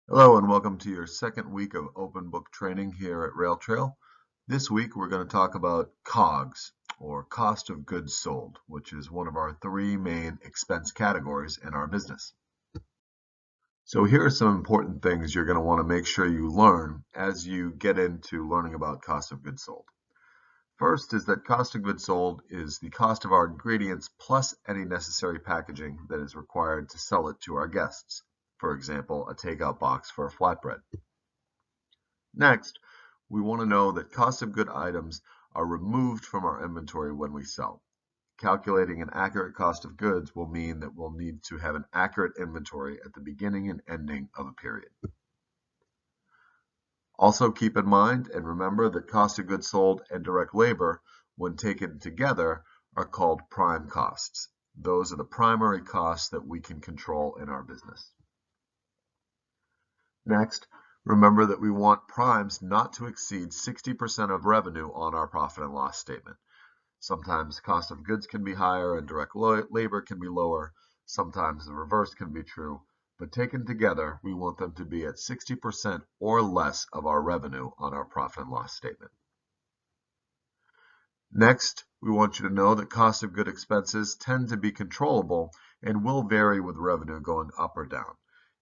Hello and welcome to your second week of open book training here at Railtrail. This week we're going to talk about COGS, or cost of goods sold, which is one of our three main expense categories in our business. So here are some important things you're going to want to make sure you learn as you get into learning about cost of goods sold. First is that cost of goods sold is the cost of our ingredients plus any necessary packaging that is required to sell it to our guests. For example, a takeout box for a flatbread. Next, we want to know that cost of good items are removed from our inventory when we sell. Calculating an accurate cost of goods will mean that we'll need to have an accurate inventory at the beginning and ending of a period. Also keep in mind and remember that cost of goods sold and direct labor, when taken together, are called prime costs. Those are the primary costs that we can control in our business. Next, remember that we want primes not to exceed 60% of revenue on our profit and loss statement. Sometimes cost of goods can be higher and direct labor can be lower. Sometimes the reverse can be true. But taken together, we want them to be at 60% or less of our revenue on our profit and loss statement. Next, we want you to know that cost of good expenses tend to be controllable and will vary with revenue going up or down.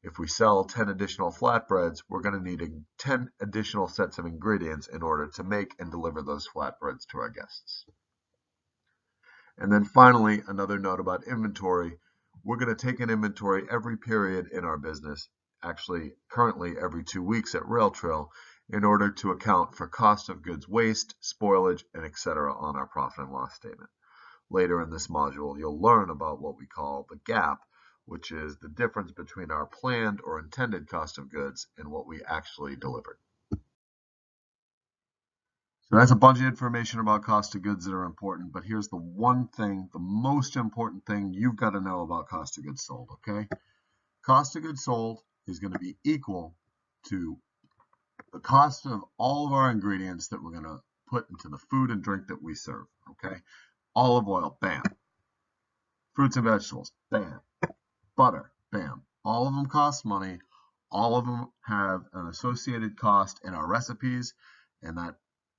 If we sell 10 additional flatbreads, we're going to need 10 additional sets of ingredients in order to make and deliver those flatbreads to our guests. And then finally, another note about inventory. We're going to take an inventory every period in our business, actually currently every 2 weeks at Railtrail, in order to account for cost of goods waste, spoilage, and etc. on our profit and loss statement. Later in this module, you'll learn about what we call the gap, which is the difference between our planned or intended cost of goods and what we actually delivered. So that's a bunch of information about cost of goods that are important, but here's the one thing, the most important thing you've got to know about cost of goods sold, okay? Cost of goods sold is going to be equal to the cost of all of our ingredients that we're going to put into the food and drink that we serve, okay? Olive oil, bam. Fruits and vegetables, bam. Butter, bam. All of them cost money. All of them have an associated cost in our recipes, and that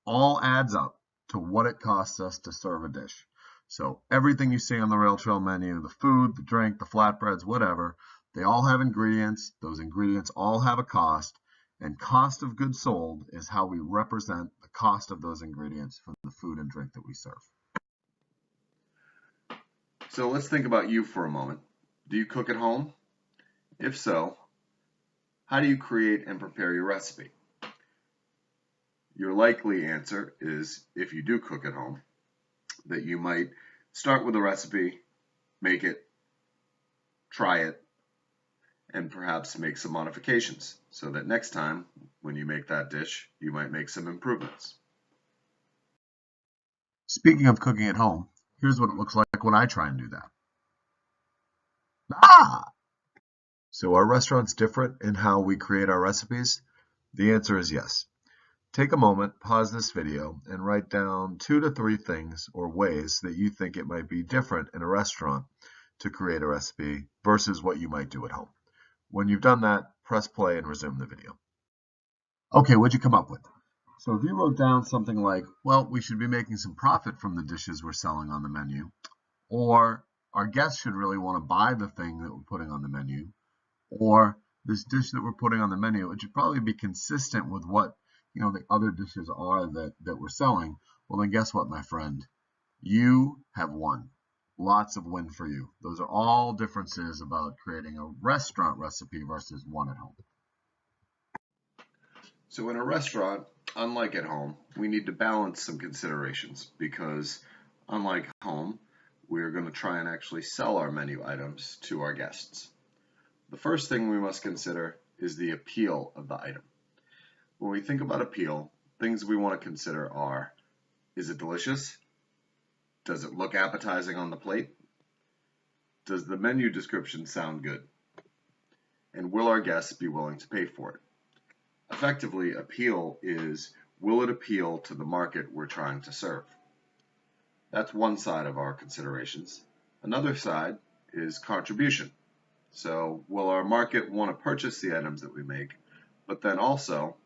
all adds up to what it costs us to serve a dish. So everything you see on the Railtrail menu, the food, the drink, the flatbreads, whatever, they all have ingredients. Those ingredients all have a cost, and cost of goods sold is how we represent the cost of those ingredients for the food and drink that we serve. So let's think about you for a moment. Do you cook at home? If so, how do you create and prepare your recipe? Your likely answer is, if you do cook at home, that you might start with a recipe, make it, try it, and perhaps make some modifications so that next time when you make that dish, you might make some improvements. Speaking of cooking at home, here's what it looks like when I try and do that. So are restaurants different in how we create our recipes? The answer is yes. Take a moment, pause this video, and write down 2 to 3 things or ways that you think it might be different in a restaurant to create a recipe versus what you might do at home. When you've done that, press play and resume the video. Okay, what'd you come up with? So if you wrote down something like, well, we should be making some profit from the dishes we're selling on the menu, or our guests should really want to buy the thing that we're putting on the menu, or this dish that we're putting on the menu, it should probably be consistent with what the other dishes are that we're selling. Well, then guess what, my friend? You have won. Lots of win for you. Those are all differences about creating a restaurant recipe versus one at home. So in a restaurant, unlike at home, we need to balance some considerations because unlike home, we're going to try and actually sell our menu items to our guests. The first thing we must consider is the appeal of the item. When we think about appeal, things we want to consider are, is it delicious? Does it look appetizing on the plate? Does the menu description sound good? And will our guests be willing to pay for it? Effectively, appeal is, will it appeal to the market we're trying to serve? That's one side of our considerations. Another side is contribution. So will our market want to purchase the items that we make, but then also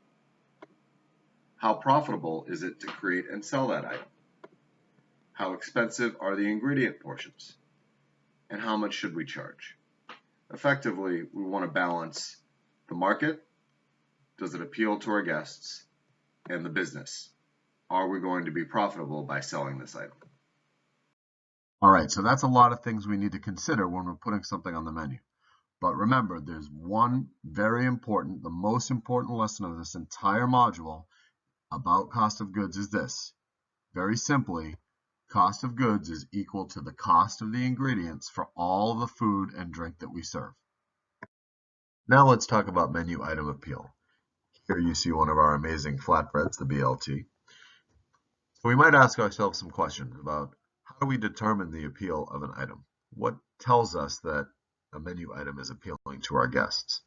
how profitable is it to create and sell that item? How expensive are the ingredient portions? And how much should we charge? Effectively, we want to balance the market, does it appeal to our guests, and the business. Are we going to be profitable by selling this item? All right, so that's a lot of things we need to consider when we're putting something on the menu. But remember, there's one very important, the most important lesson of this entire module about cost of goods is this. Very simply, cost of goods is equal to the cost of the ingredients for all the food and drink that we serve. Now let's talk about menu item appeal. Here you see one of our amazing flatbreads, the BLT. So we might ask ourselves some questions about how do we determine the appeal of an item? What tells us that a menu item is appealing to our guests?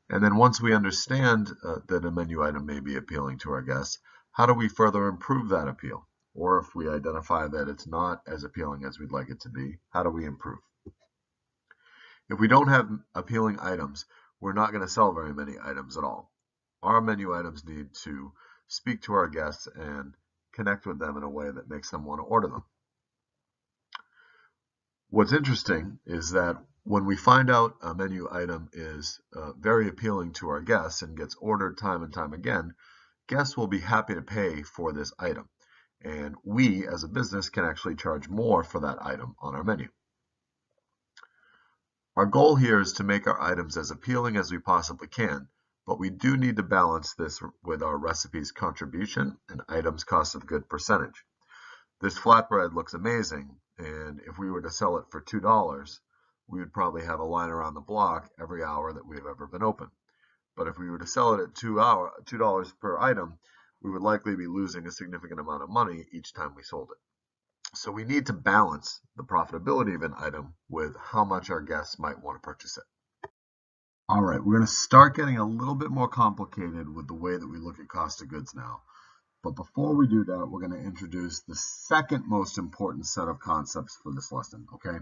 And then once we understand that a menu item may be appealing to our guests, how do we further improve that appeal? Or if we identify that it's not as appealing as we'd like it to be, how do we improve? If we don't have appealing items, we're not going to sell very many items at all. Our menu items need to speak to our guests and connect with them in a way that makes them want to order them. What's interesting is that when we find out a menu item is very appealing to our guests and gets ordered time and time again, guests will be happy to pay for this item. And we, as a business, can actually charge more for that item on our menu. Our goal here is to make our items as appealing as we possibly can, but we do need to balance this with our recipe's contribution and items cost of good percentage. This flatbread looks amazing, and if we were to sell it for $2, we would probably have a line around the block every hour that we've ever been open. But if we were to sell it at $2 per item, we would likely be losing a significant amount of money each time we sold it. So we need to balance the profitability of an item with how much our guests might want to purchase it. All right, we're going to start getting a little bit more complicated with the way that we look at cost of goods now. But before we do that, we're going to introduce the second most important set of concepts for this lesson, okay?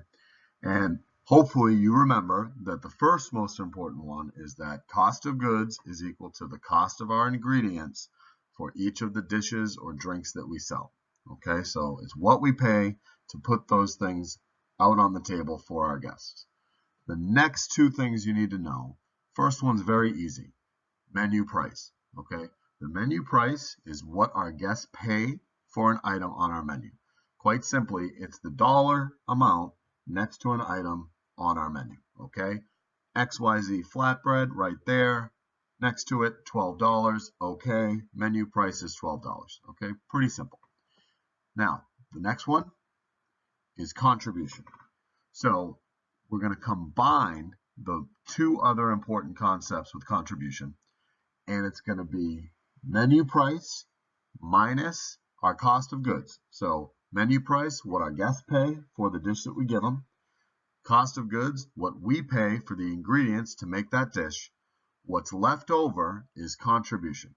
And hopefully you remember that the first most important one is that cost of goods is equal to the cost of our ingredients for each of the dishes or drinks that we sell, okay? So it's what we pay to put those things out on the table for our guests. The next two things you need to know, first one's very easy, menu price, okay? The menu price is what our guests pay for an item on our menu. Quite simply, it's the dollar amount next to an item on our menu, okay? XYZ flatbread right there, next to it, $12, okay? Menu price is $12, okay? Pretty simple. Now, the next one is contribution. So we're going to combine the two other important concepts with contribution, and it's going to be menu price minus our cost of goods. So menu price, what our guests pay for the dish that we give them. Cost of goods, what we pay for the ingredients to make that dish. What's left over is contribution.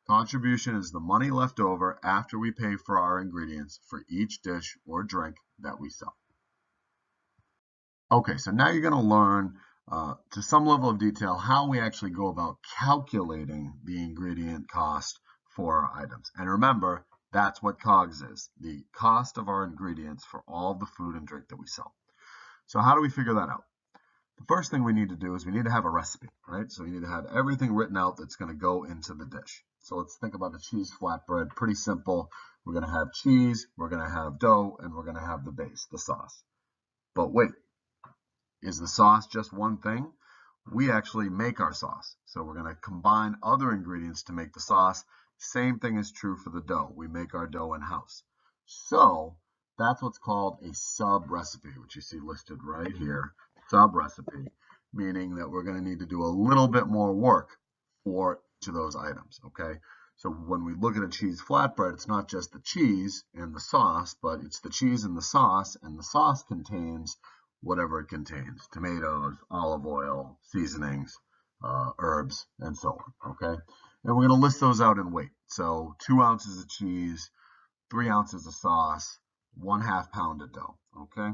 Contribution is the money left over after we pay for our ingredients for each dish or drink that we sell. Okay, so now you're going to learn to some level of detail how we actually go about calculating the ingredient cost for our items. And remember, that's what Cogs is, the cost of our ingredients for all the food and drink that we sell. So how do we figure that out? The first thing we need to do is we need to have a recipe, right? So we need to have everything written out that's going to go into the dish. So let's think about a cheese flatbread. Pretty simple. We're going to have cheese, we're going to have dough, and we're going to have the base, the sauce. But wait, is the sauce just one thing? We actually make our sauce. So we're going to combine other ingredients to make the sauce. Same thing is true for the dough. We make our dough in-house. So that's what's called a sub-recipe, which you see listed right here. Sub-recipe, meaning that we're going to need to do a little bit more work for each of those items, okay? So when we look at a cheese flatbread, it's not just the cheese and the sauce, but it's the cheese and the sauce contains whatever it contains, tomatoes, olive oil, seasonings, herbs, and so on, okay? And we're going to list those out in weight. So 2 ounces of cheese, 3 ounces of sauce, 1/2 pound of dough, okay?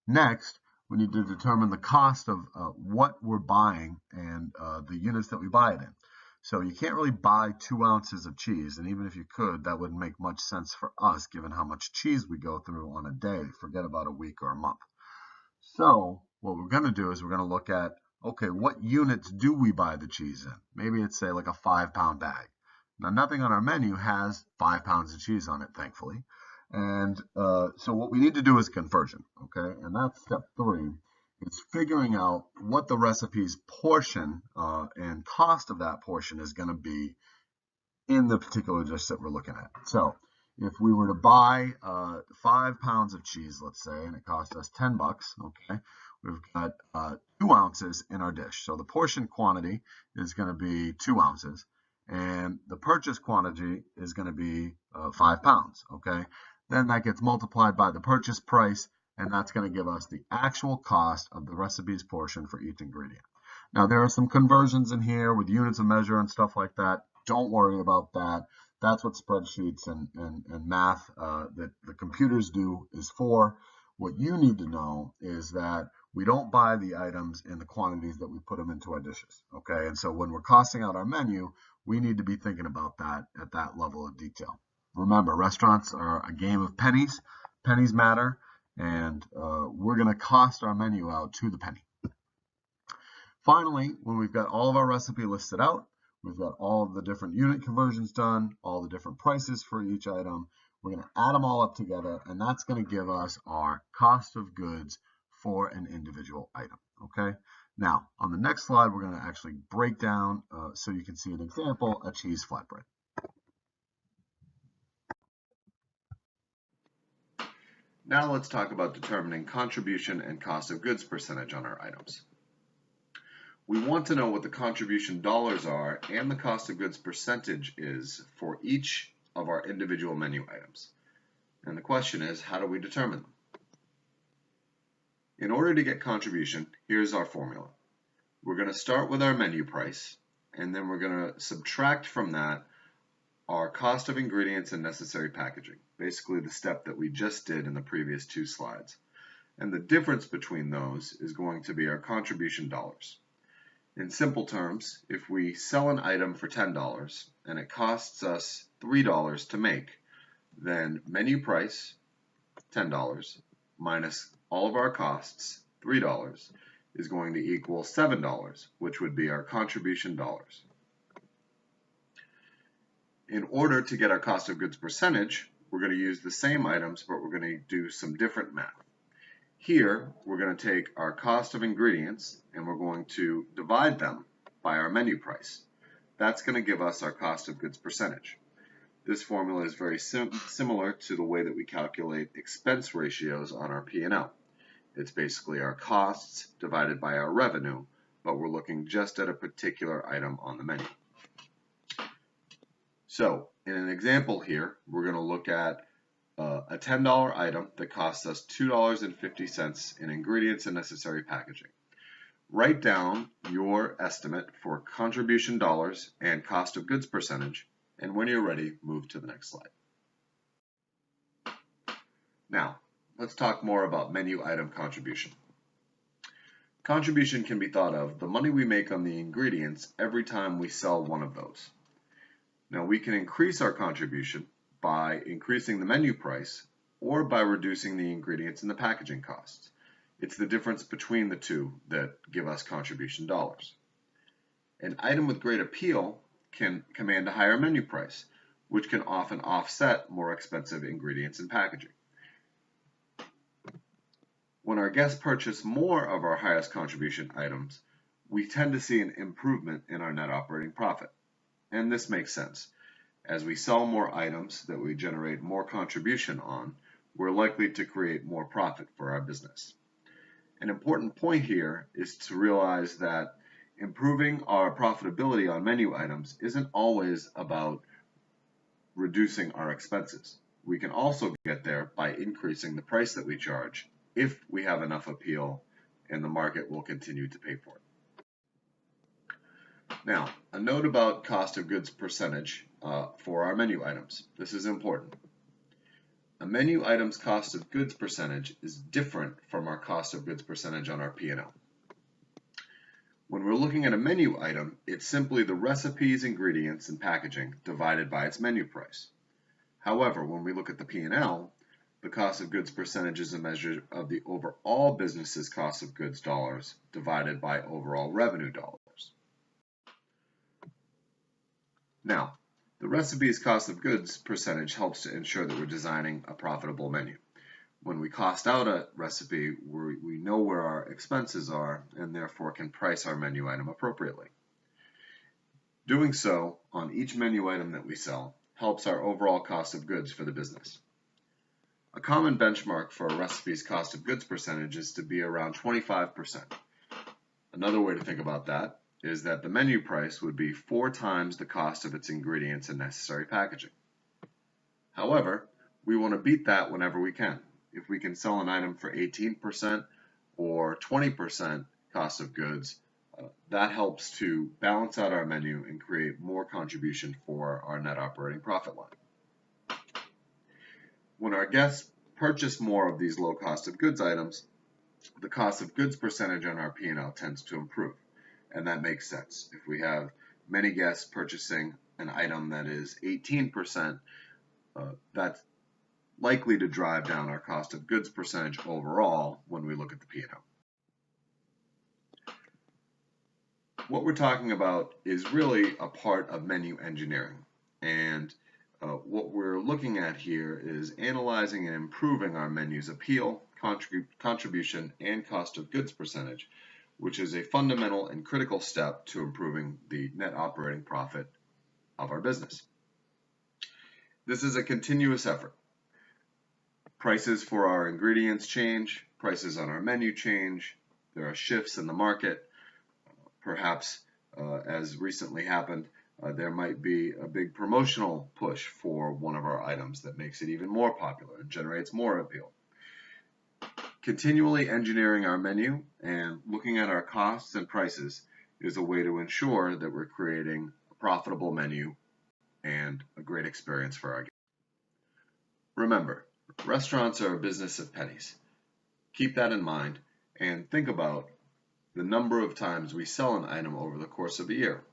Next, we need to determine the cost of what we're buying and the units that we buy it in. So you can't really buy 2 ounces of cheese, and even if you could, that wouldn't make much sense for us given how much cheese we go through on a day, forget about a week or a month. So what we're going to do is we're going to look at, okay, what units do we buy the cheese in? Maybe it's, say, like a 5-pound bag. Now, nothing on our menu has 5 pounds of cheese on it, thankfully. And so what we need to do is conversion, okay? And that's step 3. It's figuring out what the recipe's portion and cost of that portion is going to be in the particular dish that we're looking at. So if we were to buy 5 pounds of cheese, let's say, and it cost us 10 bucks, okay, we've got 2 ounces in our dish. So the portion quantity is going to be 2 ounces, and the purchase quantity is going to be 5 pounds, okay? Then that gets multiplied by the purchase price, and that's going to give us the actual cost of the recipe's portion for each ingredient. Now, there are some conversions in here with units of measure and stuff like that. Don't worry about that. That's what spreadsheets and math that the computers do is for. What you need to know is that we don't buy the items in the quantities that we put them into our dishes, okay? And so when we're costing out our menu, we need to be thinking about that at that level of detail. Remember, restaurants are a game of pennies. Pennies matter, and we're going to cost our menu out to the penny. Finally, when we've got all of our recipe listed out, we've got all of the different unit conversions done, all the different prices for each item, we're going to add them all up together, and that's going to give us our cost of goods for an individual item, okay? Now, on the next slide, we're going to actually break down, so you can see an example, a cheese flatbread. Now let's talk about determining contribution and cost of goods percentage on our items. We want to know what the contribution dollars are and the cost of goods percentage is for each of our individual menu items. And the question is, how do we determine them? In order to get contribution, here's our formula. We're going to start with our menu price, and then we're going to subtract from that our cost of ingredients and necessary packaging, basically the step that we just did in the previous 2 slides. And the difference between those is going to be our contribution dollars. In simple terms, if we sell an item for $10 and it costs us $3 to make, then menu price, $10, minus all of our costs, $3, is going to equal $7, which would be our contribution dollars. In order to get our cost of goods percentage, we're going to use the same items, but we're going to do some different math. Here, we're going to take our cost of ingredients and we're going to divide them by our menu price. That's going to give us our cost of goods percentage. This formula is very similar to the way that we calculate expense ratios on our P&L. It's basically our costs divided by our revenue, but we're looking just at a particular item on the menu. So, in an example here, we're going to look at a $10 item that costs us $2.50 in ingredients and necessary packaging. Write down your estimate for contribution dollars and cost of goods percentage, and when you're ready, move to the next slide. Now, let's talk more about menu item contribution. Contribution can be thought of the money we make on the ingredients every time we sell one of those. Now, we can increase our contribution by increasing the menu price or by reducing the ingredients and the packaging costs. It's the difference between the two that give us contribution dollars. An item with great appeal can command a higher menu price, which can often offset more expensive ingredients and packaging. When our guests purchase more of our highest contribution items, we tend to see an improvement in our net operating profit. And this makes sense. As we sell more items that we generate more contribution on, we're likely to create more profit for our business. An important point here is to realize that improving our profitability on menu items isn't always about reducing our expenses. We can also get there by increasing the price that we charge if we have enough appeal and the market will continue to pay for it. Now, a note about cost of goods percentage for our menu items. This is important. A menu item's cost of goods percentage is different from our cost of goods percentage on our P&L. When we're looking at a menu item, it's simply the recipe's ingredients and packaging divided by its menu price. However, when we look at the P&L, the cost of goods percentage is a measure of the overall business's cost of goods dollars divided by overall revenue dollars. Now, the recipe's cost of goods percentage helps to ensure that we're designing a profitable menu. When we cost out a recipe, we know where our expenses are and therefore can price our menu item appropriately. Doing so on each menu item that we sell helps our overall cost of goods for the business. A common benchmark for a recipe's cost of goods percentage is to be around 25%. Another way to think about that is that the menu price would be 4 times the cost of its ingredients and necessary packaging. However, we want to beat that whenever we can. If we can sell an item for 18% or 20% cost of goods, that helps to balance out our menu and create more contribution for our net operating profit line. When our guests purchase more of these low cost of goods items, the cost of goods percentage on our P&L tends to improve. And that makes sense. If we have many guests purchasing an item that is 18%, that's likely to drive down our cost of goods percentage overall when we look at the P&L. What we're talking about is really a part of menu engineering, and what we're looking at here is analyzing and improving our menu's appeal, contribution, and cost of goods percentage, which is a fundamental and critical step to improving the net operating profit of our business. This is a continuous effort. Prices for our ingredients change, prices on our menu change, there are shifts in the market. Perhaps, as recently happened, there might be a big promotional push for one of our items that makes it even more popular and generates more appeal. Continually engineering our menu and looking at our costs and prices is a way to ensure that we're creating a profitable menu and a great experience for our guests. Remember, restaurants are a business of pennies. Keep that in mind and think about the number of times we sell an item over the course of a year.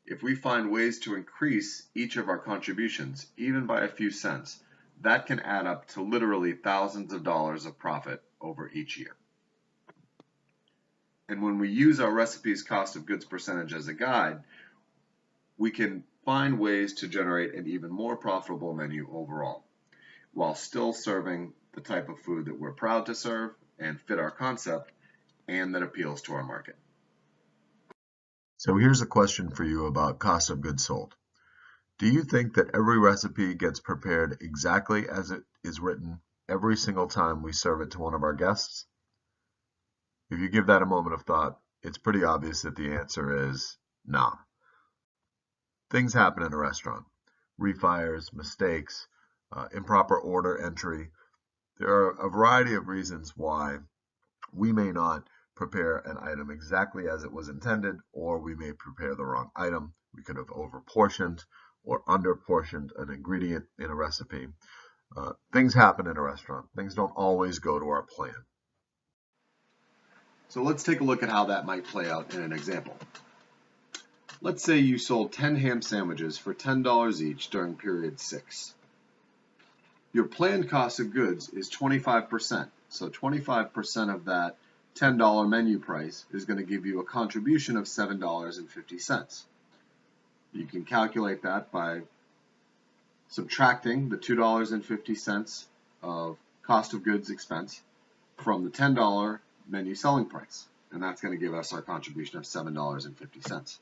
If we find ways to increase each of our contributions, even by a few cents, that can add up to literally thousands of dollars of profit over each year. And when we use our recipe's cost of goods percentage as a guide, we can find ways to generate an even more profitable menu overall, while still serving the type of food that we're proud to serve and fit our concept and that appeals to our market. So here's a question for you about cost of goods sold. Do you think that every recipe gets prepared exactly as it is written every single time we serve it to one of our guests? If you give that a moment of thought, it's pretty obvious that the answer is nah. Things happen in a restaurant. Refires, mistakes, improper order entry. There are a variety of reasons why we may not prepare an item exactly as it was intended, or we may prepare the wrong item. We could have overportioned or underportioned an ingredient in a recipe. Things happen in a restaurant. Things don't always go to our plan. So let's take a look at how that might play out in an example. Let's say you sold 10 ham sandwiches for $10 each during period 6. Your planned cost of goods is 25%. So 25% of that $10 menu price is going to give you a contribution of $7.50. You can calculate that by subtracting the $2.50 of cost of goods expense from the $10 menu selling price, and that's going to give us our contribution of $7.50.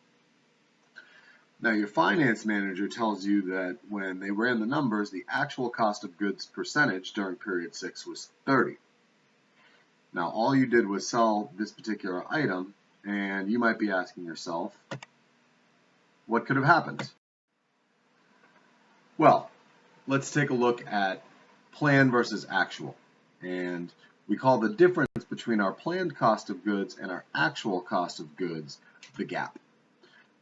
Now your finance manager tells you that when they ran the numbers, the actual cost of goods percentage during period 6 was 30. Now all you did was sell this particular item, and you might be asking yourself, what could have happened? Well, let's take a look at plan versus actual. And we call the difference between our planned cost of goods and our actual cost of goods the gap.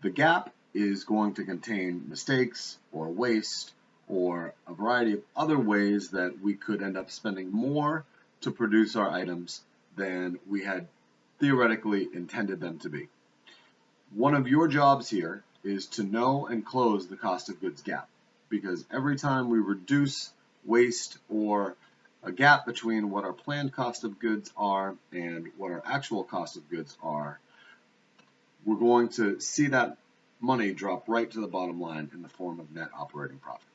The gap is going to contain mistakes or waste or a variety of other ways that we could end up spending more to produce our items than we had theoretically intended them to be. One of your jobs here is to know and close the cost of goods gap, because every time we reduce waste or a gap between what our planned cost of goods are and what our actual cost of goods are, we're going to see that money drop right to the bottom line in the form of net operating profit.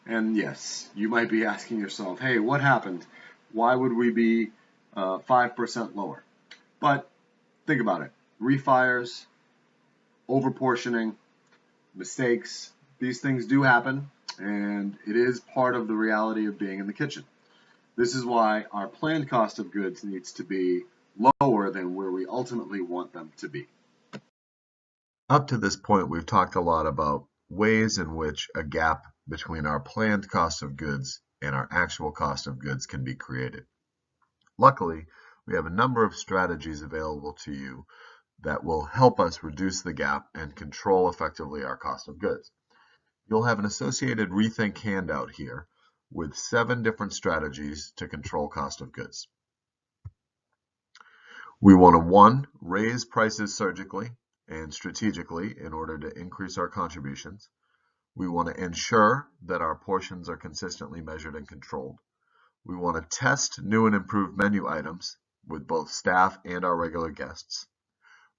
And yes, you might be asking yourself, hey, what happened? Why would we be 5% lower? But think about it. Refires, overportioning, mistakes, these things do happen, and it is part of the reality of being in the kitchen. This is why our planned cost of goods needs to be lower than where we ultimately want them to be. Up to this point, we've talked a lot about ways in which a gap between our planned cost of goods and our actual cost of goods can be created. Luckily, we have a number of strategies available to you that will help us reduce the gap and control effectively our cost of goods. You'll have an associated Rethink handout here with 7 different strategies to control cost of goods. We want to 1, raise prices surgically and strategically in order to increase our contributions. We want to ensure that our portions are consistently measured and controlled. We want to test new and improved menu items with both staff and our regular guests.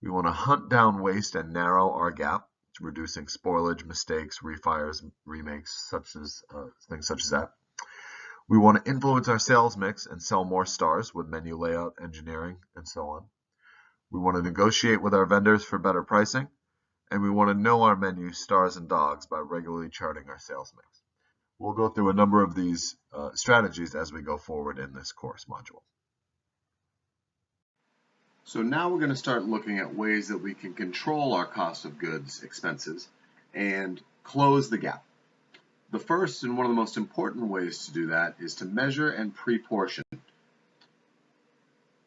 We want to hunt down waste and narrow our gap, reducing spoilage, mistakes, refires, remakes, things such as that. We want to influence our sales mix and sell more stars with menu layout, engineering, and so on. We want to negotiate with our vendors for better pricing, and we want to know our menu stars and dogs by regularly charting our sales mix. We'll go through a number of these strategies as we go forward in this course module. So now we're going to start looking at ways that we can control our cost of goods expenses and close the gap. The first and one of the most important ways to do that is to measure and pre-portion.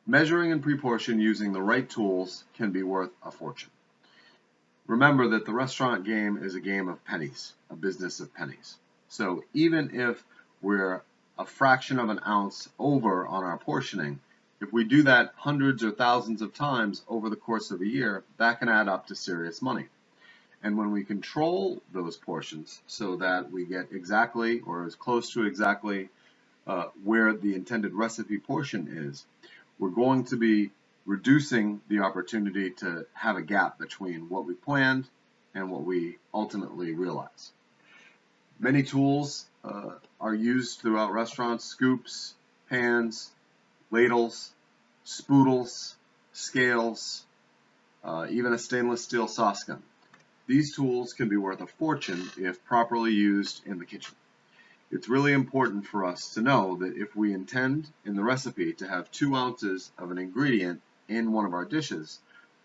Measuring and pre-portion using the right tools can be worth a fortune. Remember that the restaurant game is a game of pennies, a business of pennies. So even if we're a fraction of an ounce over on our portioning, if we do that hundreds or thousands of times over the course of a year, that can add up to serious money. And when we control those portions so that we get exactly or as close to exactly where the intended recipe portion is, we're going to be reducing the opportunity to have a gap between what we planned and what we ultimately realize. Many tools are used throughout restaurants: scoops, pans, ladles, spoodles, scales, even a stainless steel sauce gun. These tools can be worth a fortune if properly used in the kitchen. It's really important for us to know that if we intend in the recipe to have 2 ounces of an ingredient in one of our dishes,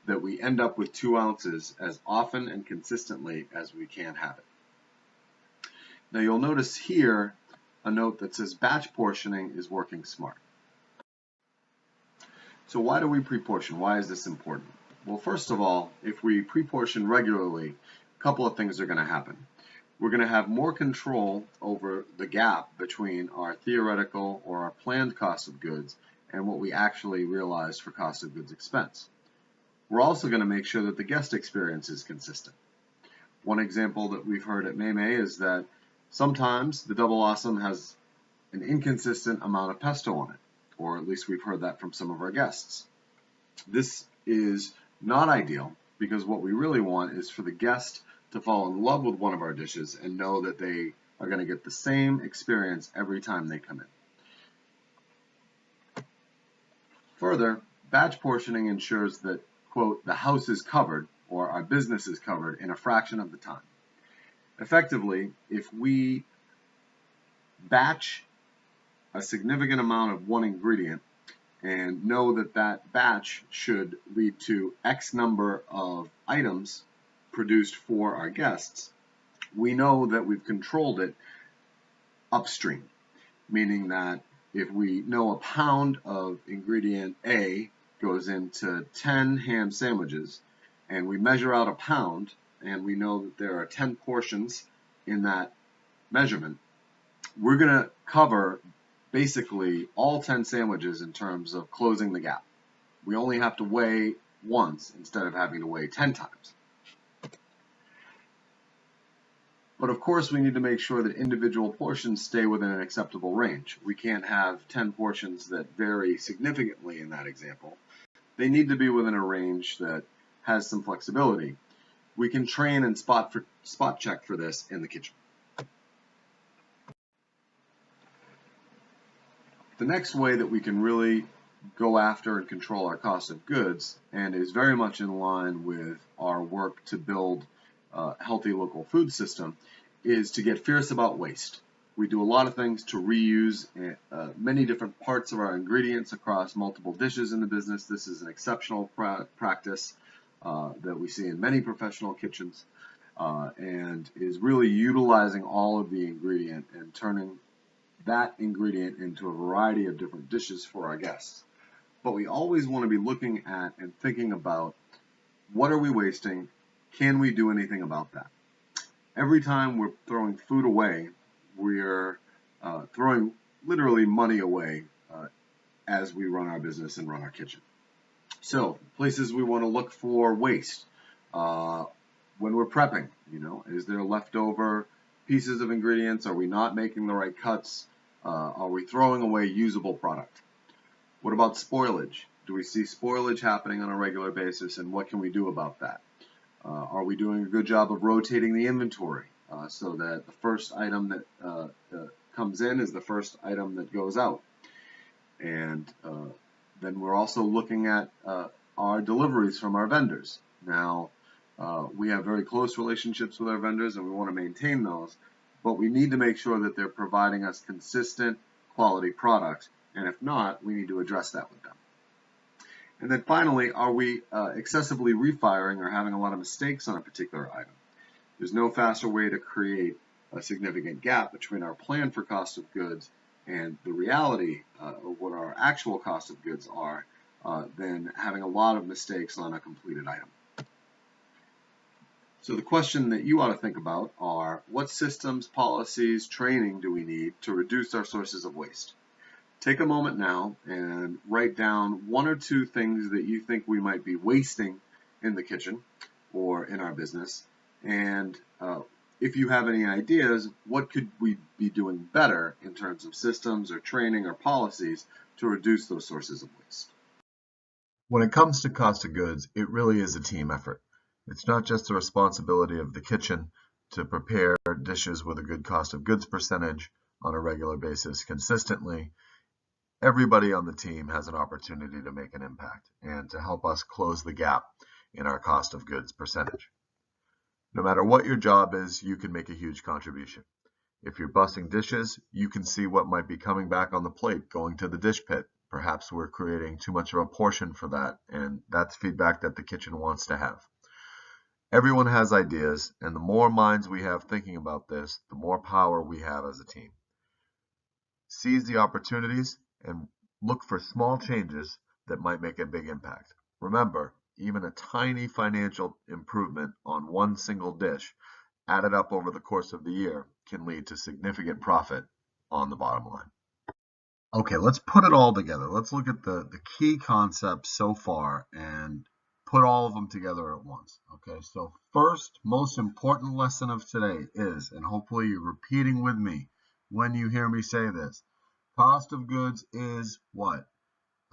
that we end up with 2 ounces as often and consistently as we can have it. Now you'll notice here a note that says batch portioning is working smart. So why do we pre-portion? Why is this important? Well, first of all, if we pre-portion regularly, a couple of things are going to happen. We're going to have more control over the gap between our theoretical or our planned cost of goods and what we actually realized for cost of goods expense. We're also going to make sure that the guest experience is consistent. One example that we've heard at May is that sometimes the Double Awesome has an inconsistent amount of pesto on it, or at least we've heard that from some of our guests. This is not ideal because what we really want is for the guest to fall in love with one of our dishes and know that they are going to get the same experience every time they come in. Further, batch portioning ensures that, quote, the house is covered or our business is covered in a fraction of the time. Effectively, if we batch a significant amount of one ingredient and know that that batch should lead to X number of items produced for our guests, we know that we've controlled it upstream, meaning that if we know a pound of ingredient A goes into 10 ham sandwiches and we measure out a pound, and we know that there are 10 portions in that measurement, we're going to cover basically all 10 sandwiches in terms of closing the gap. We only have to weigh once instead of having to weigh 10 times. But of course, we need to make sure that individual portions stay within an acceptable range. We can't have 10 portions that vary significantly in that example. They need to be within a range that has some flexibility. We can train and spot check for this in the kitchen. The next way that we can really go after and control our cost of goods, and is very much in line with our work to build a healthy local food system, is to get fierce about waste. We do a lot of things to reuse many different parts of our ingredients across multiple dishes in the business. This is an exceptional practice that we see in many professional kitchens, and is really utilizing all of the ingredient and turning that ingredient into a variety of different dishes for our guests. But we always want to be looking at and thinking about, what are we wasting? Can we do anything about that? Every time we're throwing food away, we're throwing literally money away as we run our business and run our kitchen. So places we want to look for waste. When we're prepping, is there leftover pieces of ingredients? Are we not making the right cuts? Are we throwing away usable product? What about spoilage? Do we see spoilage happening on a regular basis, and what can we do about that? Are we doing a good job of rotating the inventory so that the first item that comes in is the first item that goes out? And then we're also looking at our deliveries from our vendors. Now, we have very close relationships with our vendors, and we want to maintain those, but we need to make sure that they're providing us consistent quality products, and if not, we need to address that with them. And then finally, are we excessively refiring or having a lot of mistakes on a particular item? There's no faster way to create a significant gap between our plan for cost of goods and the reality of what our actual cost of goods are than having a lot of mistakes on a completed item. So the question that you ought to think about are, what systems, policies, training do we need to reduce our sources of waste? Take a moment now and write down one or two things that you think we might be wasting in the kitchen or in our business. And if you have any ideas, what could we be doing better in terms of systems or training or policies to reduce those sources of waste? When it comes to cost of goods, it really is a team effort. It's not just the responsibility of the kitchen to prepare dishes with a good cost of goods percentage on a regular basis consistently. Everybody on the team has an opportunity to make an impact and to help us close the gap in our cost of goods percentage. No matter what your job is, you can make a huge contribution. If you're bussing dishes, you can see what might be coming back on the plate going to the dish pit. Perhaps we're creating too much of a portion for that, and that's feedback that the kitchen wants to have. Everyone has ideas, and the more minds we have thinking about this, the more power we have as a team. Seize the opportunities and look for small changes that might make a big impact. Remember, even a tiny financial improvement on one single dish added up over the course of the year can lead to significant profit on the bottom line. Okay, let's put it all together. Let's look at the key concepts so far and put all of them together at once. Okay, so first, most important lesson of today is, and hopefully you're repeating with me when you hear me say this, cost of goods is what?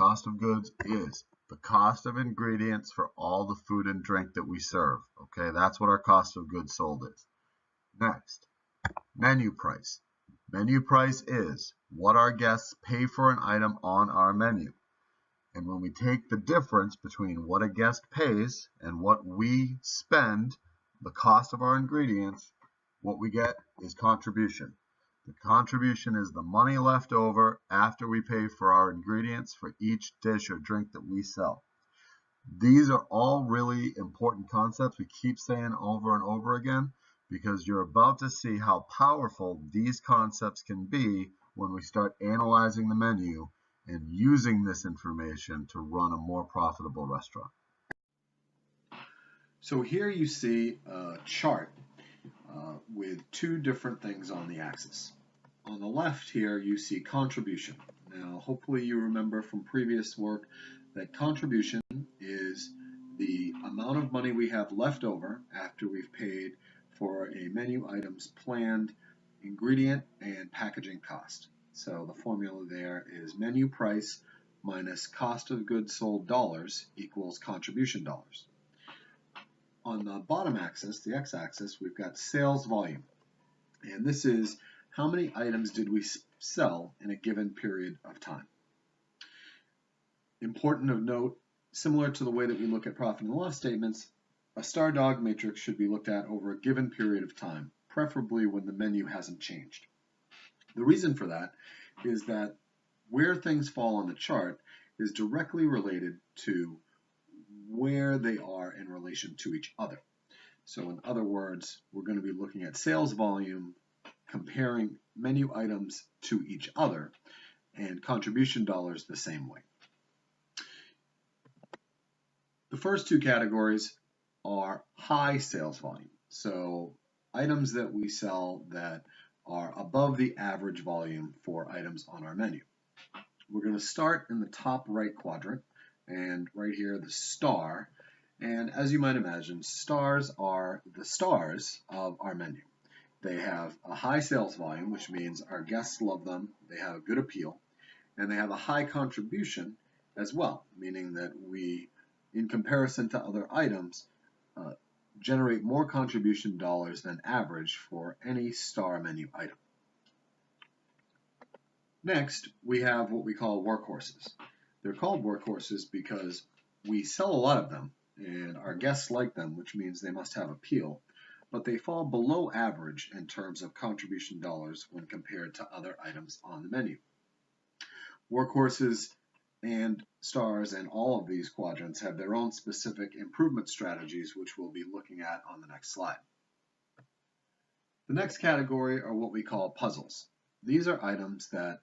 Cost of goods is the cost of ingredients for all the food and drink that we serve. Okay, that's what our cost of goods sold is. Next, menu price. Menu price is what our guests pay for an item on our menu. And when we take the difference between what a guest pays and what we spend, the cost of our ingredients, what we get is contribution. The contribution is the money left over after we pay for our ingredients for each dish or drink that we sell. These are all really important concepts we keep saying over and over again, because you're about to see how powerful these concepts can be when we start analyzing the menu and using this information to run a more profitable restaurant. So here you see a chart with two different things on the axis. On the left here you see contribution. Now hopefully you remember from previous work that contribution is the amount of money we have left over after we've paid for a menu item's planned ingredient and packaging cost. So the formula there is menu price minus cost of goods sold dollars equals contribution dollars. On the bottom axis, the x-axis, we've got sales volume. And this is how many items did we sell in a given period of time. Important of note, similar to the way that we look at profit and loss statements, a star dog matrix should be looked at over a given period of time, preferably when the menu hasn't changed. The reason for that is that where things fall on the chart is directly related to where they are in relation to each other. So in other words, we're going to be looking at sales volume, comparing menu items to each other, and contribution dollars the same way. The first two categories are high sales volume. So items that we sell that are above the average volume for items on our menu. We're going to start in the top right quadrant, and right here the star. And as you might imagine, stars are the stars of our menu. They have a high sales volume, which means our guests love them, they have a good appeal, and they have a high contribution as well, meaning that we, in comparison to other items, generate more contribution dollars than average for any star menu item. Next, we have what we call workhorses. They're called workhorses because we sell a lot of them, and our guests like them, which means they must have appeal, but they fall below average in terms of contribution dollars when compared to other items on the menu. Workhorses and stars and all of these quadrants have their own specific improvement strategies, which we'll be looking at on the next slide. The next category are what we call puzzles. These are items that,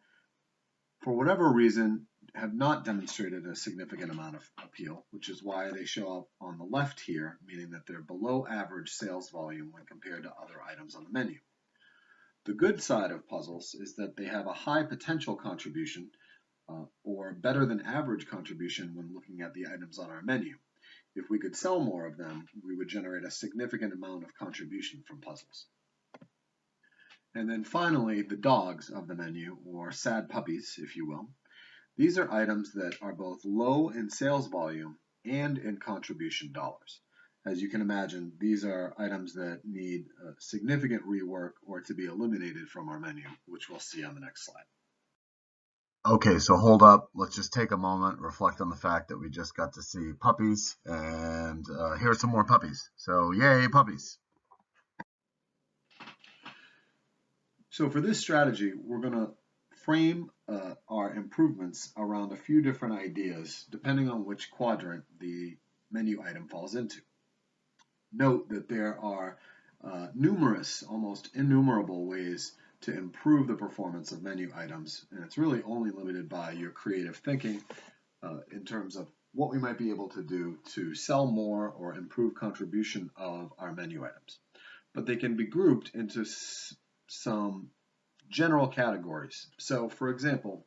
for whatever reason, have not demonstrated a significant amount of appeal, which is why they show up on the left here, meaning that they're below average sales volume when compared to other items on the menu. The good side of puzzles is that they have a high potential contribution or better than average contribution when looking at the items on our menu. If we could sell more of them, we would generate a significant amount of contribution from puzzles. And then finally, the dogs of the menu, or sad puppies, if you will. These are items that are both low in sales volume and in contribution dollars. As you can imagine, these are items that need significant rework or to be eliminated from our menu, which we'll see on the next slide. Okay, so hold up. Let's just take a moment, reflect on the fact that we just got to see puppies, and here's some more puppies. So yay, puppies. So for this strategy, we're going to frame our improvements around a few different ideas, depending on which quadrant the menu item falls into. Note that there are numerous, almost innumerable ways to improve the performance of menu items, and it's really only limited by your creative thinking in terms of what we might be able to do to sell more or improve contribution of our menu items. But they can be grouped into some general categories. So for example,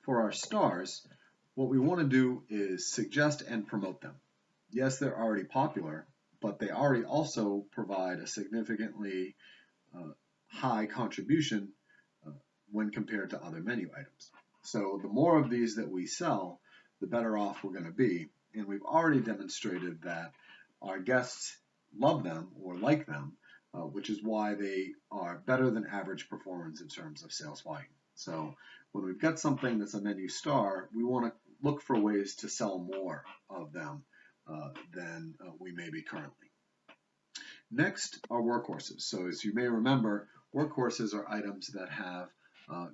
for our stars, what we want to do is suggest and promote them. Yes, they're already popular, but they already also provide a significantly high contribution when compared to other menu items. So the more of these that we sell, the better off we're going to be. And we've already demonstrated that our guests love them or like them, which is why they are better than average performance in terms of sales volume. So when we've got something that's a menu star, we want to look for ways to sell more of them than we may be currently. Next are workhorses. So as you may remember, workhorses are items that have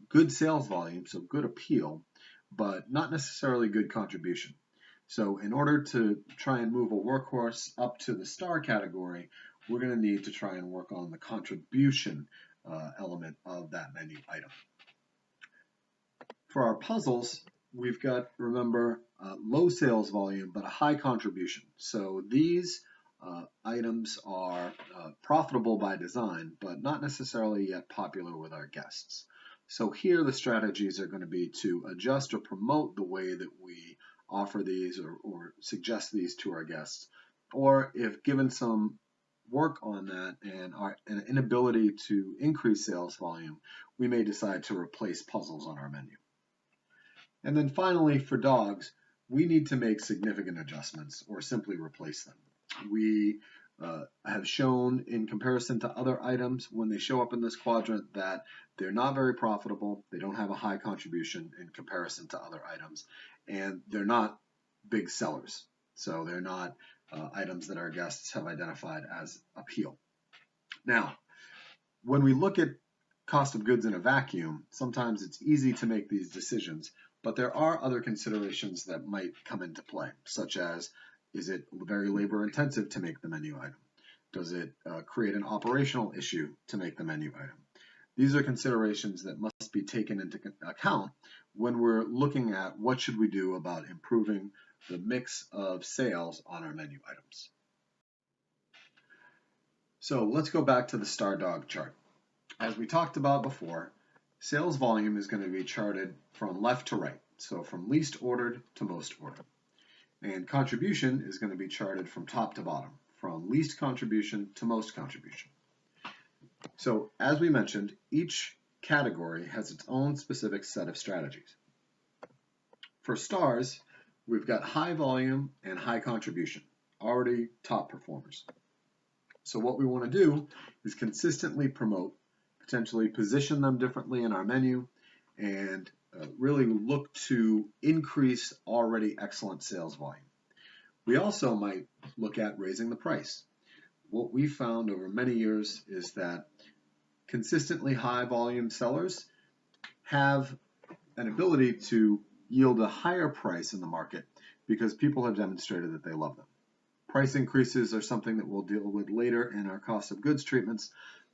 good sales volume, so good appeal, but not necessarily good contribution. So in order to try and move a workhorse up to the star category, we're going to need to try and work on the contribution element of that menu item. For our puzzles, we've got, remember, low sales volume, but a high contribution. So these items are profitable by design, but not necessarily yet popular with our guests. So here the strategies are going to be to adjust or promote the way that we offer these or suggest these to our guests. Or if given some work on that and an inability to increase sales volume, we may decide to replace puzzles on our menu. And then finally, for dogs, we need to make significant adjustments or simply replace them. We have shown in comparison to other items when they show up in this quadrant that they're not very profitable, they don't have a high contribution in comparison to other items, and they're not big sellers. So they're not items that our guests have identified as appeal. Now, when we look at cost of goods in a vacuum, sometimes it's easy to make these decisions, but there are other considerations that might come into play, such as, is it very labor intensive to make the menu item? Does it create an operational issue to make the menu item? These are considerations that must be taken into account when we're looking at what should we do about improving the mix of sales on our menu items. So let's go back to the star dog chart. As we talked about before, sales volume is going to be charted from left to right, so from least ordered to most ordered. And contribution is going to be charted from top to bottom, from least contribution to most contribution. So as we mentioned, each category has its own specific set of strategies. For stars, we've got high volume and high contribution, already top performers. So what we want to do is consistently promote, potentially position them differently in our menu, and really look to increase already excellent sales volume. We also might look at raising the price. What we've found over many years is that consistently high volume sellers have an ability to yield a higher price in the market because people have demonstrated that they love them. Price increases are something that we'll deal with later in our cost of goods treatments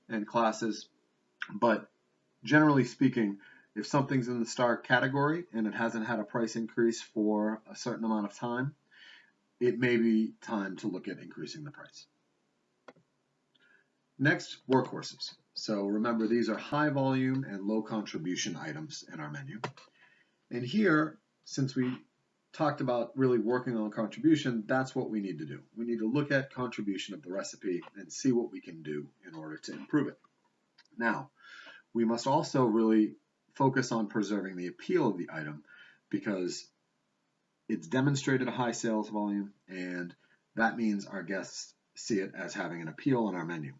and classes, but generally speaking, if something's in the star category and it hasn't had a price increase for a certain amount of time, it may be time to look at increasing the price. Next, workhorses. So remember, these are high volume and low contribution items in our menu. And here, since we talked about really working on contribution, that's what we need to do. We need to look at contribution of the recipe and see what we can do in order to improve it. Now, we must also really focus on preserving the appeal of the item because it's demonstrated a high sales volume, and that means our guests see it as having an appeal on our menu.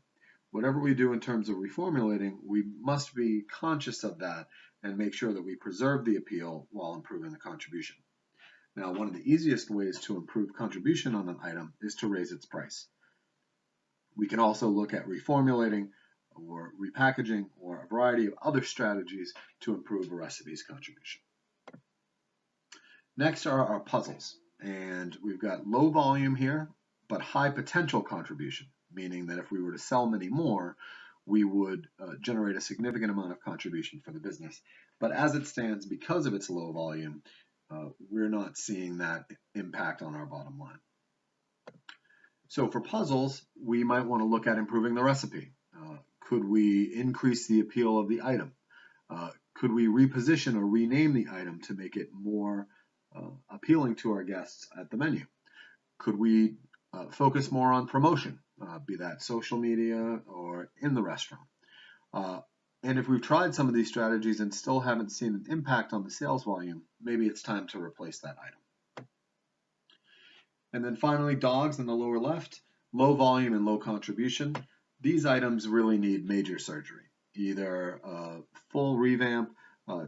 Whatever we do in terms of reformulating, we must be conscious of that and make sure that we preserve the appeal while improving the contribution. Now, one of the easiest ways to improve contribution on an item is to raise its price. We can also look at reformulating or repackaging or a variety of other strategies to improve a recipe's contribution. Next are our puzzles, and we've got low volume here, but high potential contribution, meaning that if we were to sell many more, we would generate a significant amount of contribution for the business. But as it stands, because of its low volume, we're not seeing that impact on our bottom line. So for puzzles, we might want to look at improving the recipe. Could we increase the appeal of the item? Could we reposition or rename the item to make it more appealing to our guests at the menu? Could we focus more on promotion, be that social media or in the restaurant? And if we've tried some of these strategies and still haven't seen an impact on the sales volume, maybe it's time to replace that item. And then finally, dogs in the lower left, low volume and low contribution. These items really need major surgery, either a full revamp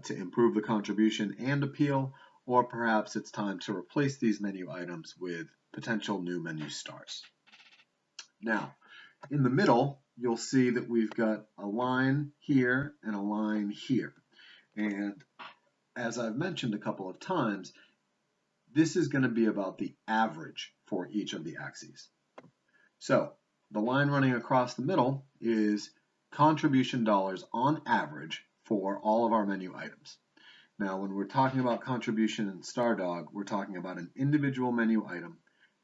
to improve the contribution and appeal, or perhaps it's time to replace these menu items with potential new menu stars. Now, in the middle, you'll see that we've got a line here and a line here. And as I've mentioned a couple of times, this is going to be about the average for each of the axes. So the line running across the middle is contribution dollars on average for all of our menu items. Now, when we're talking about contribution in Star Dog, we're talking about an individual menu item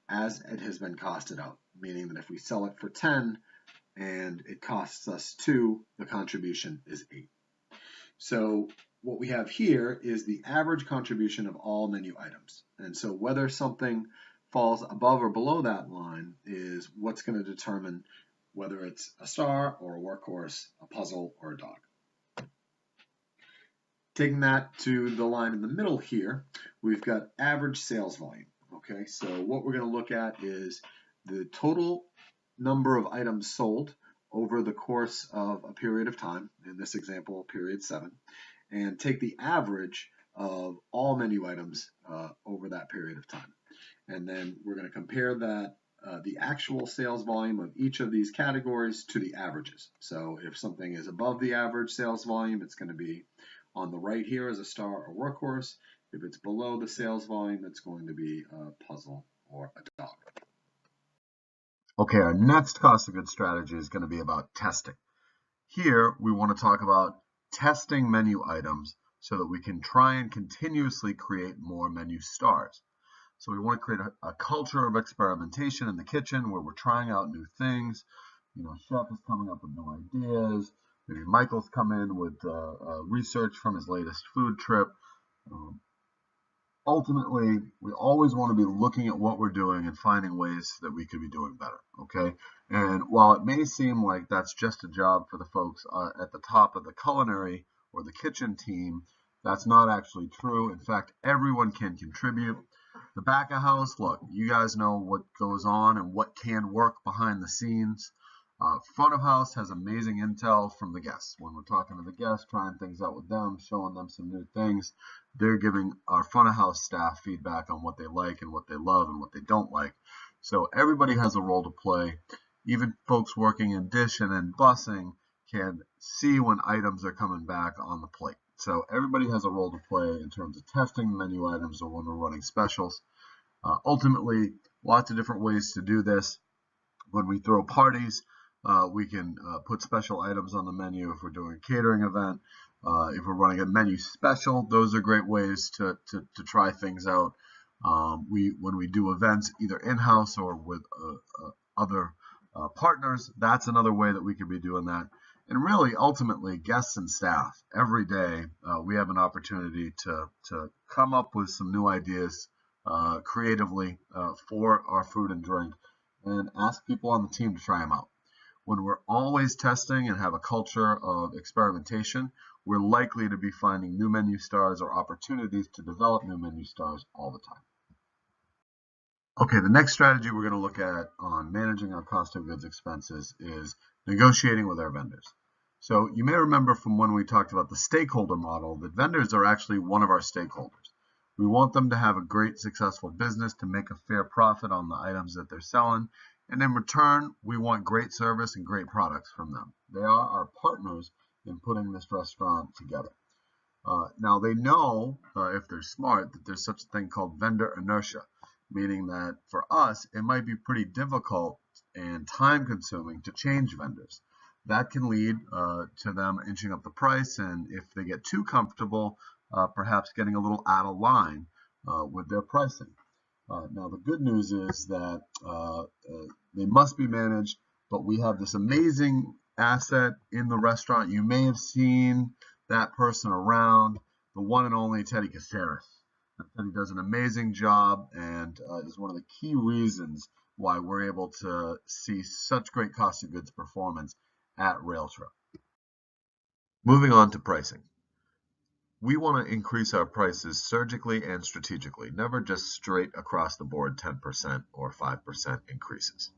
as it has been costed out, meaning that if we sell it for 10 and it costs us 2, the contribution is 8. So what we have here is the average contribution of all menu items. And so whether something falls above or below that line is what's going to determine whether it's a star or a workhorse, a puzzle, or a dog. Taking that to the line in the middle here, we've got average sales volume. Okay, so what we're going to look at is the total number of items sold over the course of a period of time, in this example, period 7, and take the average of all menu items over that period of time. And then we're going to compare that, the actual sales volume of each of these categories to the averages. So if something is above the average sales volume, it's going to be on the right here as a star or workhorse. If it's below the sales volume, it's going to be a puzzle or a dog. Okay, our next cost of goods strategy is going to be about testing. Here, we want to talk about testing menu items so that we can try and continuously create more menu stars. So we want to create a culture of experimentation in the kitchen where we're trying out new things. You know, chef is coming up with new ideas. Maybe Michael's come in with research from his latest food trip. Ultimately, we always want to be looking at what we're doing and finding ways that we could be doing better, okay? And while it may seem like that's just a job for the folks at the top of the culinary or the kitchen team, that's not actually true. In fact, everyone can contribute. The back of house, look, you guys know what goes on and what can work behind the scenes. Front of house has amazing intel from the guests. When we're talking to the guests, trying things out with them, showing them some new things, they're giving our front of house staff feedback on what they like and what they love and what they don't like. So everybody has a role to play. Even folks working in dish and in bussing can see when items are coming back on the plate. So everybody has a role to play in terms of testing menu items or when we're running specials. Ultimately, lots of different ways to do this. When we throw parties, we can put special items on the menu if we're doing a catering event. If we're running a menu special, those are great ways to try things out. When we do events either in-house or with other partners, that's another way that we could be doing that. And really, ultimately, guests and staff, every day we have an opportunity to come up with some new ideas creatively for our food and drink and ask people on the team to try them out. When we're always testing and have a culture of experimentation, we're likely to be finding new menu stars or opportunities to develop new menu stars all the time. Okay, the next strategy we're going to look at on managing our cost of goods expenses is negotiating with our vendors. So you may remember from when we talked about the stakeholder model that vendors are actually one of our stakeholders. We want them to have a great, successful business, to make a fair profit on the items that they're selling. And in return, we want great service and great products from them. They are our partners in putting this restaurant together. Now, they know, if they're smart, that there's such a thing called vendor inertia, meaning that for us, it might be pretty difficult and time-consuming to change vendors. That can lead to them inching up the price, and if they get too comfortable, perhaps getting a little out of line with their pricing. Now, the good news is that they must be managed, but we have this amazing asset in the restaurant. You may have seen that person around, the one and only Teddy Caceres. Teddy does an amazing job and is one of the key reasons why we're able to see such great cost of goods performance at Rtfb. Moving on to pricing. We want to increase our prices surgically and strategically, never just straight across the board 10% or 5% increases.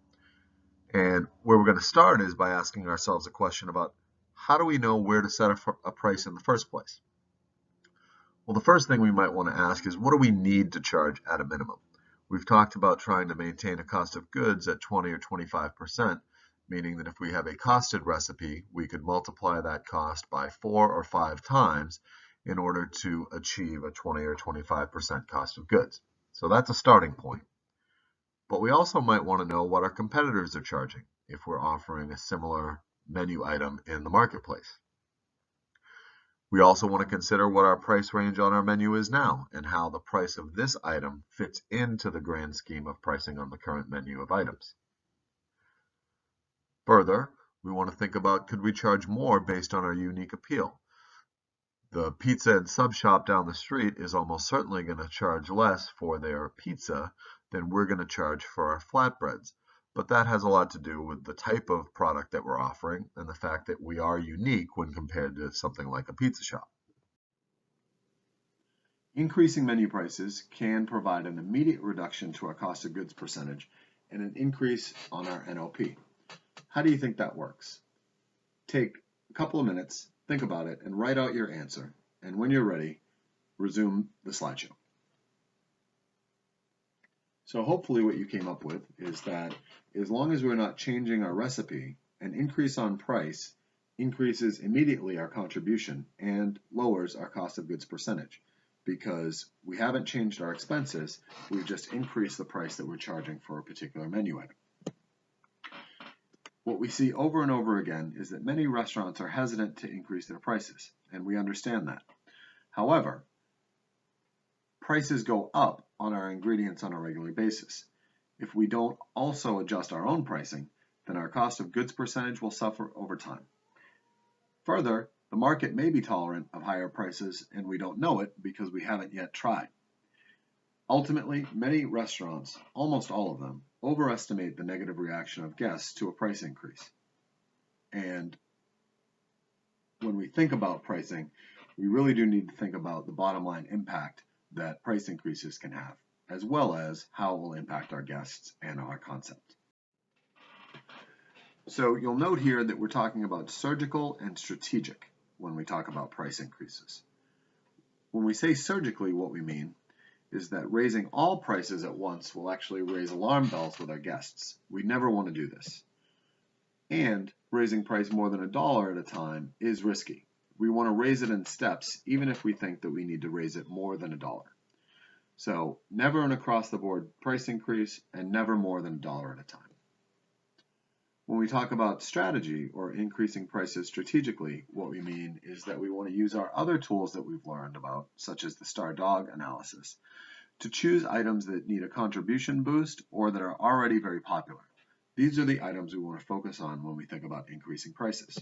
And where we're going to start is by asking ourselves a question about how do we know where to set a price in the first place? Well, the first thing we might want to ask is what do we need to charge at a minimum? We've talked about trying to maintain a cost of goods at 20 or 25%, meaning that if we have a costed recipe, we could multiply that cost by 4 or 5 times in order to achieve a 20 or 25% cost of goods. So that's a starting point. But we also might want to know what our competitors are charging if we're offering a similar menu item in the marketplace. We also want to consider what our price range on our menu is now and how the price of this item fits into the grand scheme of pricing on the current menu of items. Further, we want to think about, could we charge more based on our unique appeal? The pizza and sub shop down the street is almost certainly going to charge less for their pizza than we're going to charge for our flatbreads. But that has a lot to do with the type of product that we're offering and the fact that we are unique when compared to something like a pizza shop. Increasing menu prices can provide an immediate reduction to our cost of goods percentage and an increase on our NOP. How do you think that works? Take a couple of minutes, think about it, and write out your answer. And when you're ready, resume the slideshow. So hopefully what you came up with is that as long as we're not changing our recipe, an increase on price increases immediately our contribution and lowers our cost of goods percentage because we haven't changed our expenses, we've just increased the price that we're charging for a particular menu item. What we see over and over again is that many restaurants are hesitant to increase their prices, and we understand that. However, prices go up on our ingredients on a regular basis. If we don't also adjust our own pricing, then our cost of goods percentage will suffer over time. Further, the market may be tolerant of higher prices and we don't know it because we haven't yet tried. Ultimately, many restaurants, almost all of them, overestimate the negative reaction of guests to a price increase. And when we think about pricing, we really do need to think about the bottom line impact that price increases can have, as well as how it will impact our guests and our concept. So you'll note here that we're talking about surgical and strategic when we talk about price increases. When we say surgically, what we mean is that raising all prices at once will actually raise alarm bells with our guests. We never want to do this. And raising price more than $1 at a time is risky. We want to raise it in steps, even if we think that we need to raise it more than $1. So never an across-the-board price increase and never more than $1 at a time. When we talk about strategy or increasing prices strategically, what we mean is that we want to use our other tools that we've learned about, such as the star dog analysis, to choose items that need a contribution boost or that are already very popular. These are the items we want to focus on when we think about increasing prices.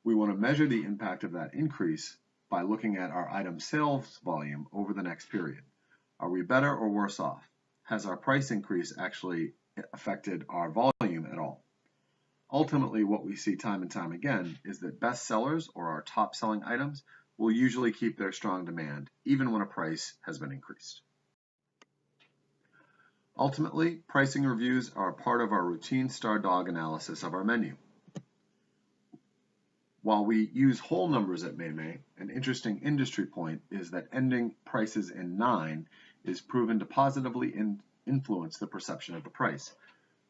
We want to measure the impact of that increase by looking at our item sales volume over the next period. Are we better or worse off? Has our price increase actually affected our volume at all? Ultimately, what we see time and time again is that best sellers or our top selling items will usually keep their strong demand even when a price has been increased. Ultimately, pricing reviews are a part of our routine star dog analysis of our menu. While we use whole numbers at Maymay, an interesting industry point is that ending prices in 9 is proven to positively influence the perception of the price.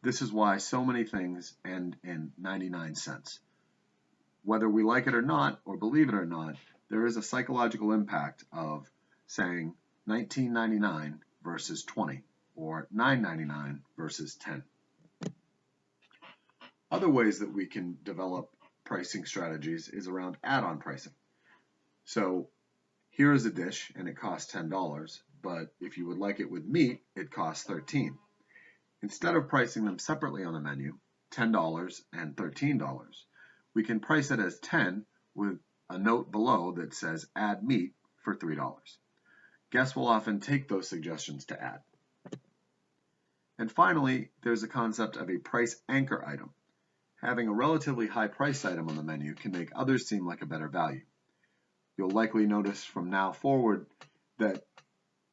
This is why so many things end in 99 cents. Whether we like it or not, or believe it or not, there is a psychological impact of saying $19.99 versus 20, or $9.99 versus 10. Other ways that we can develop pricing strategies is around add-on pricing. So here is a dish and it costs $10, but if you would like it with meat, it costs $13. Instead of pricing them separately on the menu, $10 and $13, we can price it as 10 with a note below that says add meat for $3. Guests will often take those suggestions to add. And finally, there's the concept of a price anchor item. Having a relatively high priced item on the menu can make others seem like a better value. You'll likely notice from now forward that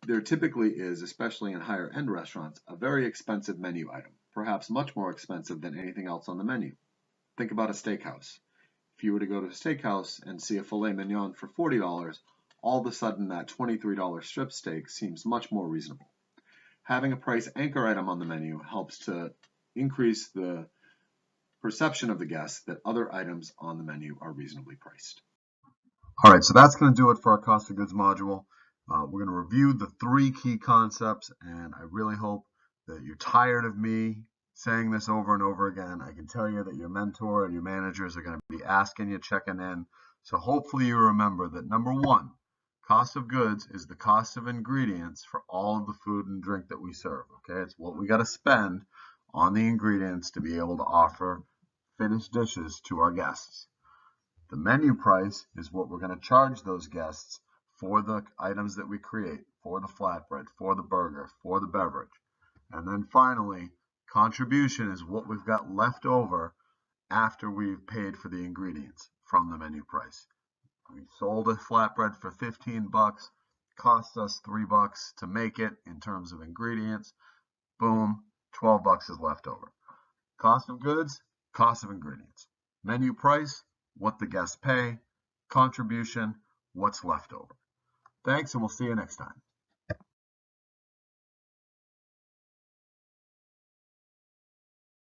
there typically is, especially in higher end restaurants, a very expensive menu item, perhaps much more expensive than anything else on the menu. Think about a steakhouse. If you were to go to a steakhouse and see a filet mignon for $40, all of a sudden that $23 strip steak seems much more reasonable. Having a price anchor item on the menu helps to increase the perception of the guests that other items on the menu are reasonably priced. All right, so that's going to do it for our cost of goods module. We're going to review the 3 key concepts, and I really hope that you're tired of me saying this over and over again. I can tell you that your mentor and your managers are going to be asking you, checking in. So hopefully you remember that number one, cost of goods is the cost of ingredients for all of the food and drink that we serve. Okay, it's what we got to spend on the ingredients to be able to offer finished dishes to our guests. The menu price is what we're going to charge those guests for the items that we create, for the flatbread, for the burger, for the beverage. And then finally, contribution is what we've got left over after we've paid for the ingredients from the menu price. We sold a flatbread for 15 bucks, cost us $3 to make it in terms of ingredients. Boom, 12 bucks is left over. Cost of goods, cost of ingredients. Menu price, what the guests pay. Contribution, what's left over. Thanks, and we'll see you next time.